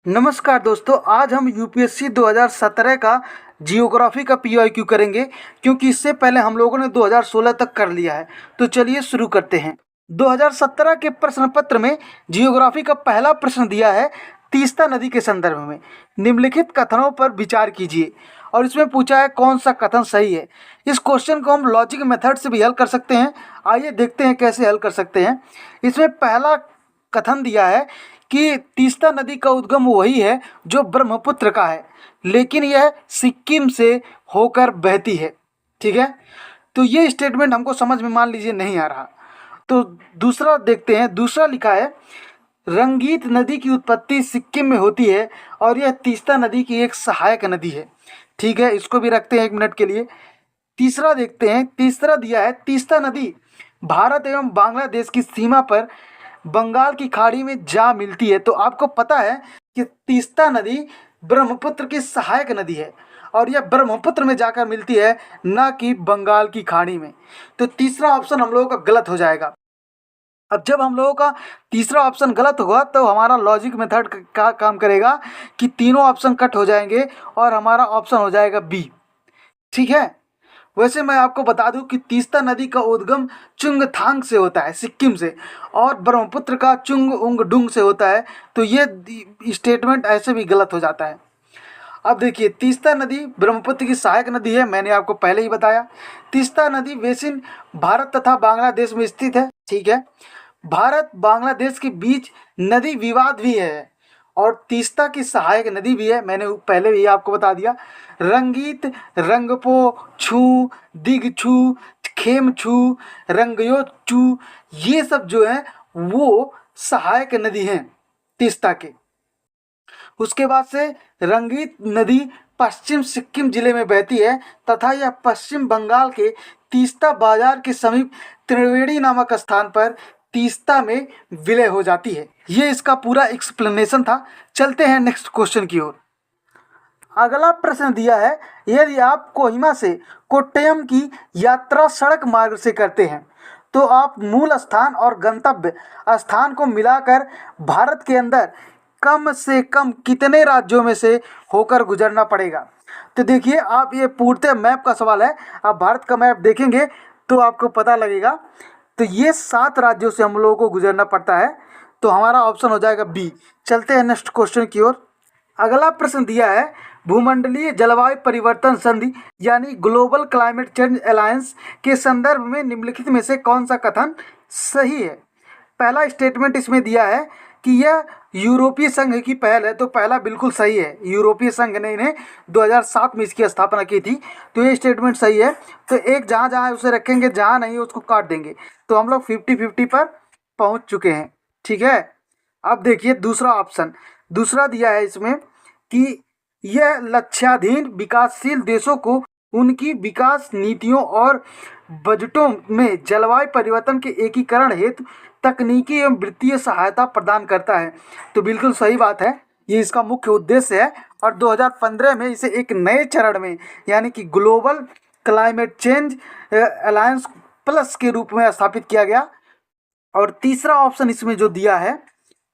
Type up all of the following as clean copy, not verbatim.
नमस्कार दोस्तों, आज हम यूपीएससी 2017 का जियोग्राफी का पीवाईक्यू करेंगे क्योंकि इससे पहले हम लोगों ने 2016 तक कर लिया है। तो चलिए शुरू करते हैं। 2017 के प्रश्न पत्र में जियोग्राफी का पहला प्रश्न दिया है तीस्ता नदी के संदर्भ में निम्नलिखित कथनों पर विचार कीजिए, और इसमें पूछा है कौन सा कथन सही है। इस क्वेश्चन को हम लॉजिक मेथड से भी हल कर सकते हैं। आइए देखते हैं कैसे हल कर सकते हैं। इसमें पहला कथन दिया है कि तीस्ता नदी का उद्गम वही है जो ब्रह्मपुत्र का है, लेकिन यह सिक्किम से होकर बहती है। ठीक है, तो ये स्टेटमेंट हमको समझ में मान लीजिए नहीं आ रहा। तो दूसरा देखते हैं। दूसरा लिखा है रंगीत नदी की उत्पत्ति सिक्किम में होती है और यह तीस्ता नदी की एक सहायक नदी है। ठीक है, इसको भी रखते हैं 1 मिनट के लिए। तीसरा देखते हैं। तीसरा दिया है तीस्ता नदी भारत एवं बांग्लादेश की सीमा पर बंगाल की खाड़ी में जा मिलती है। तो आपको पता है कि तीस्ता नदी ब्रह्मपुत्र की सहायक नदी है और यह ब्रह्मपुत्र में जाकर मिलती है, ना कि बंगाल की खाड़ी में। तो तीसरा ऑप्शन हम लोगों का गलत हो जाएगा। अब जब हम लोगों का तीसरा ऑप्शन गलत होगा तो हमारा लॉजिक मेथड का काम करेगा कि तीनों ऑप्शन कट हो जाएंगे और हमारा ऑप्शन हो जाएगा बी। ठीक है, वैसे मैं आपको बता दूं कि तीस्ता नदी का उद्गम चुंगथांग से होता है, सिक्किम से, और ब्रह्मपुत्र का चुंग उंग डुंग से होता है। तो ये स्टेटमेंट ऐसे भी गलत हो जाता है। अब देखिए, तीस्ता नदी ब्रह्मपुत्र की सहायक नदी है, मैंने आपको पहले ही बताया। तीस्ता नदी बेसिन भारत तथा बांग्लादेश में स्थित है। ठीक है, भारत बांग्लादेश के बीच नदी विवाद भी है और तीस्ता की सहायक नदी भी है, मैंने पहले भी आपको बता दिया। रंगीत, रंगपो छू, दिगछू, खेमछू, रंगयोचू, ये सब जो है वो सहायक नदी हैं तीस्ता के। उसके बाद से रंगीत नदी पश्चिम सिक्किम जिले में बहती है तथा यह पश्चिम बंगाल के तीस्ता बाजार के समीप त्रिवेणी नामक स्थान पर तीस्ता में विलय हो जाती है। ये इसका पूरा एक्सप्लेनेशन था। चलते हैं नेक्स्ट क्वेश्चन की ओर। अगला प्रश्न दिया है यदि आप कोहिमा से कोट्टयम की यात्रा सड़क मार्ग से करते हैं तो आप मूल स्थान और गंतव्य स्थान को मिलाकर भारत के अंदर कम से कम कितने राज्यों में से होकर गुजरना पड़ेगा। तो देखिए, आप ये पूर्णतः मैप का सवाल है। आप भारत का मैप देखेंगे तो आपको पता लगेगा। तो ये 7 राज्यों से हम लोगों को गुजरना पड़ता है। तो हमारा ऑप्शन हो जाएगा बी। चलते हैं नेक्स्ट क्वेश्चन की ओर। अगला प्रश्न दिया है भूमंडलीय जलवायु परिवर्तन संधि यानी ग्लोबल क्लाइमेट चेंज अलायंस के संदर्भ में निम्नलिखित में से कौन सा कथन सही है। पहला स्टेटमेंट इसमें दिया है कि यह यूरोपीय संघ की पहल है। तो पहला बिल्कुल सही है, यूरोपीय संघ ने इन्हें 2007 में इसकी स्थापना की थी। तो ये स्टेटमेंट सही है। तो एक जहाँ जहाँ है उसे रखेंगे, जहाँ नहीं है उसको काट देंगे। तो हम लोग 50-50 पर पहुँच चुके हैं। ठीक है, अब देखिए दूसरा ऑप्शन। दूसरा दिया है इसमें कि यह लक्ष्याधीन विकासशील देशों को उनकी विकास नीतियों और बजटों में जलवायु परिवर्तन के एकीकरण हेतु तकनीकी एवं वित्तीय सहायता प्रदान करता है। तो बिल्कुल सही बात है, ये इसका मुख्य उद्देश्य है। और 2015 में इसे एक नए चरण में यानी कि global climate change alliance plus के रूप में स्थापित किया गया। और तीसरा ऑप्शन इसमें जो दिया है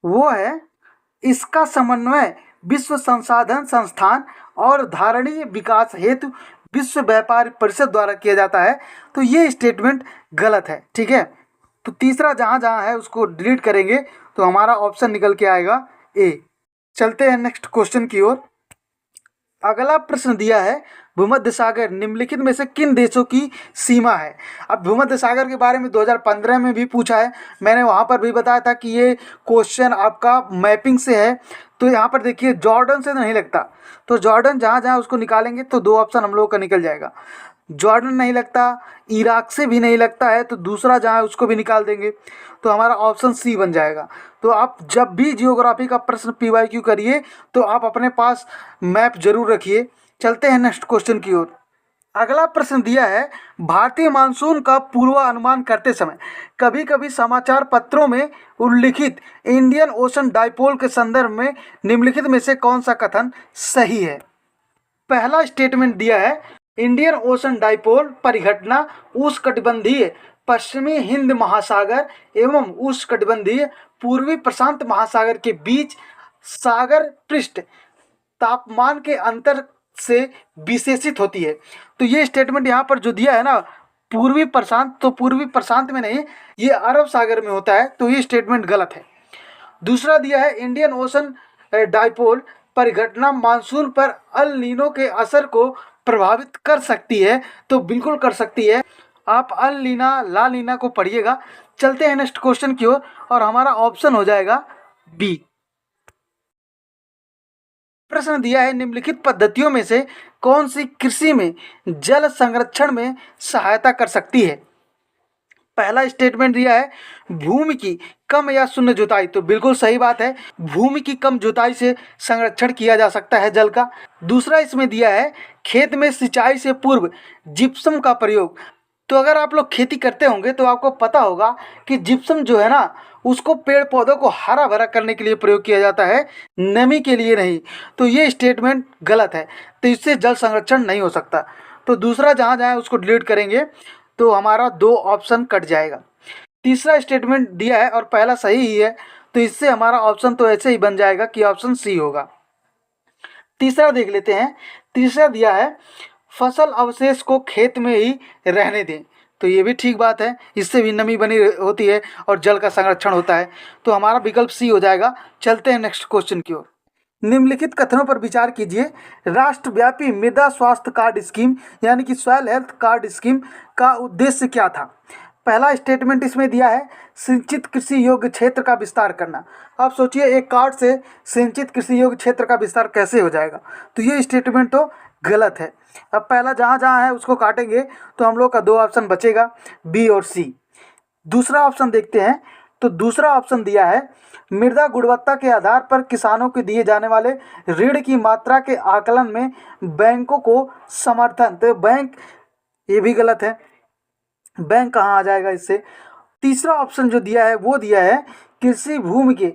वो है इसका समन्वय विश्व संसाधन संस्थान और धारणीय विकास हेतु विश्व व्यापार परिषद द्वारा किया जाता है। तो ये स्टेटमेंट गलत है। ठीक है, तो तीसरा जहाँ जहाँ है उसको डिलीट करेंगे तो हमारा ऑप्शन निकल के आएगा ए। चलते हैं नेक्स्ट क्वेश्चन की ओर। अगला प्रश्न दिया है भूमध्य सागर निम्नलिखित में से किन देशों की सीमा है। अब भूमध्य सागर के बारे में 2015 में भी पूछा है, मैंने वहाँ पर भी बताया था कि ये क्वेश्चन आपका मैपिंग से है। तो यहाँ पर देखिए जॉर्डन से नहीं लगता, तो जॉर्डन जहाँ जहाँ उसको निकालेंगे तो 2 ऑप्शन हम लोगों का निकल जाएगा। जॉर्डन नहीं लगता, इराक से भी नहीं लगता है, तो दूसरा जहाँ है उसको भी निकाल देंगे। तो हमारा ऑप्शन सी बन जाएगा। तो आप जब भी जियोग्राफी का प्रश्न पीवाईक्यू करिए तो आप अपने पास मैप जरूर रखिए। चलते हैं नेक्स्ट क्वेश्चन की ओर। अगला प्रश्न दिया है भारतीय मानसून का पूर्वानुमान करते समय कभी कभी समाचार पत्रों में उल्लिखित इंडियन ओशन डाइपोल के संदर्भ में निम्नलिखित में से कौन सा कथन सही है। पहला स्टेटमेंट दिया है इंडियन ओशन डाइपोल परिघटना उष्णकटिबंधीय पश्चिमी हिंद महासागर एवं उष्णकटिबंधीय पूर्वी प्रशांत महासागर के बीच सागर पृष्ठ तापमान के अंतर से विशेषित होती है। तो ये स्टेटमेंट यहाँ पर जो दिया है ना, पूर्वी प्रशांत, तो पूर्वी प्रशांत में नहीं, ये अरब सागर में होता है, तो ये स्टेटमेंट गलत है। दूसरा दिया है इंडियन ओशन डाइपोल परिघटना मानसून पर अल नीनो के असर को प्रभावित कर सकती है। तो बिल्कुल कर सकती है, आप अल नीना ला नीना को पढ़िएगा। चलते हैं नेक्स्ट क्वेश्चन की ओर, और हमारा ऑप्शन हो जाएगा बी। प्रश्न दिया है निम्नलिखित पद्धतियों में से कौन सी कृषि में जल संरक्षण में सहायता कर सकती है। पहला स्टेटमेंट दिया है भूमि की कम या शून्य जुताई, तो बिल्कुल सही बात है, भूमि की कम जुताई से संरक्षण किया जा सकता है जल का। दूसरा इसमें दिया है खेत में सिंचाई से पूर्व जिप्सम का प्रयोग। तो अगर आप लोग खेती करते होंगे तो आपको पता होगा कि जिप्सम जो है ना, उसको पेड़ पौधों को हरा भरा करने के लिए प्रयोग किया जाता है, नमी के लिए नहीं। तो ये स्टेटमेंट गलत है, तो इससे जल संरक्षण नहीं हो सकता। तो दूसरा जहाँ जहाँ उसको डिलीट करेंगे तो हमारा 2 ऑप्शन कट जाएगा। तीसरा स्टेटमेंट दिया है और पहला सही ही है, तो इससे हमारा ऑप्शन तो ऐसे ही बन जाएगा कि ऑप्शन सी होगा। तीसरा देख लेते हैं। तीसरा दिया है फसल अवशेष को खेत में ही रहने दें, तो ये भी ठीक बात है, इससे भी नमी बनी होती है और जल का संरक्षण होता है। तो हमारा विकल्प सी हो जाएगा। चलते हैं नेक्स्ट क्वेश्चन की ओर। निम्नलिखित कथनों पर विचार कीजिए। राष्ट्रव्यापी मृदा स्वास्थ्य कार्ड स्कीम यानी कि सॉइल हेल्थ कार्ड स्कीम का उद्देश्य क्या था। पहला स्टेटमेंट इसमें दिया है सिंचित कृषि योग्य क्षेत्र का विस्तार करना। आप सोचिए एक कार्ड से सिंचित कृषि योग्य क्षेत्र का विस्तार कैसे हो जाएगा, तो ये स्टेटमेंट तो गलत है। अब पहला जहाँ जहाँ है उसको काटेंगे तो हम लोग का 2 ऑप्शन बचेगा, बी और सी। दूसरा ऑप्शन देखते हैं, तो दूसरा ऑप्शन दिया है मृदा गुणवत्ता के आधार पर किसानों को दिए जाने वाले ऋण की मात्रा के आकलन में बैंकों को समर्थन। तो बैंक, ये भी गलत है, बैंक कहाँ आ जाएगा इससे। तीसरा ऑप्शन जो दिया है वो दिया है कृषि भूमि के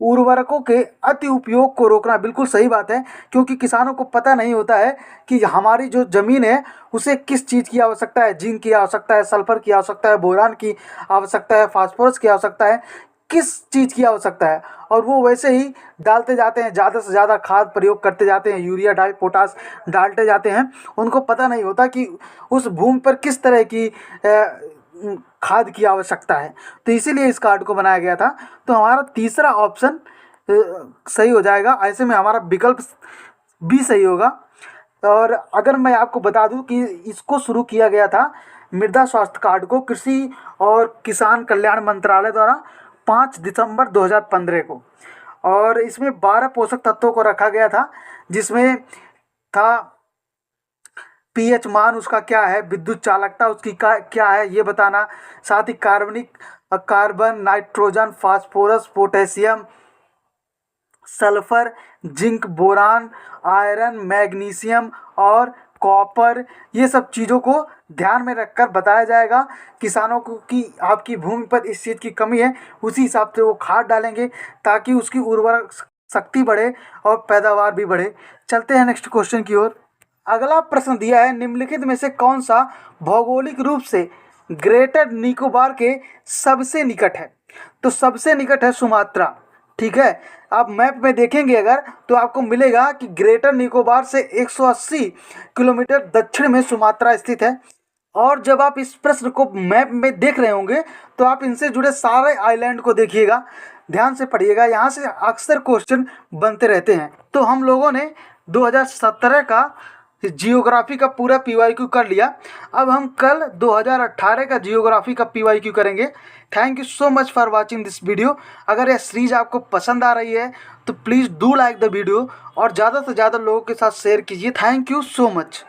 उर्वरकों के अति उपयोग को रोकना। बिल्कुल सही बात है, क्योंकि किसानों को पता नहीं होता है कि हमारी जो ज़मीन है उसे किस चीज़ की आवश्यकता है, जिंक की आवश्यकता है, सल्फर की आवश्यकता है, बोरान की आवश्यकता है, फास्फोरस की आवश्यकता है, किस चीज़ की आवश्यकता है, और वो वैसे ही डालते जाते हैं, ज़्यादा से ज़्यादा खाद प्रयोग करते जाते हैं, यूरिया डाई पोटास डालते जाते हैं। उनको पता नहीं होता कि उस भूमि पर किस तरह की खाद की आवश्यकता है, तो इसीलिए इस कार्ड को बनाया गया था। तो हमारा तीसरा ऑप्शन सही हो जाएगा। ऐसे में हमारा विकल्प भी सही होगा। और अगर मैं आपको बता दूं कि इसको शुरू किया गया था मृदा स्वास्थ्य कार्ड को कृषि और किसान कल्याण मंत्रालय द्वारा 5 दिसंबर 2015 को, और इसमें 12 पोषक तत्वों को रखा गया था, जिसमें था पीएच मान उसका क्या है, विद्युत चालकता उसकी क्या है ये बताना, साथ ही carbon, nitrogen, phosphorus, potassium, sulphur, zinc, boron, iron, magnesium और कॉपर, ये सब चीज़ों को ध्यान में रखकर बताया जाएगा किसानों को कि आपकी भूमि पर इस चीज़ की कमी है, उसी हिसाब से वो खाद डालेंगे ताकि उसकी उर्वरक शक्ति बढ़े और पैदावार भी बढ़े। चलते हैं नेक्स्ट क्वेश्चन की ओर। अगला प्रश्न दिया है निम्नलिखित में से कौन सा भौगोलिक रूप से ग्रेटर निकोबार के सबसे निकट है। तो सबसे निकट है सुमात्रा, ठीक है। आप मैप में देखेंगे अगर तो आपको मिलेगा कि ग्रेटर निकोबार से 180 किलोमीटर दक्षिण में सुमात्रा स्थित है। और जब आप इस प्रश्न को मैप में देख रहे होंगे तो आप इनसे जुड़े सारे आइलैंड को देखिएगा, ध्यान से पढ़िएगा, यहाँ से अक्सर क्वेश्चन बनते रहते हैं। तो हम लोगों ने 2017 का जियोग्राफी का पूरा PYQ कर लिया। अब हम कल 2018 का जियोग्राफी का PYQ करेंगे। Thank you so much for watching this video. अगर यह सीरीज आपको पसंद आ रही है तो please do like the video और ज़्यादा से ज़्यादा लोगों के साथ शेयर कीजिए। Thank you so much.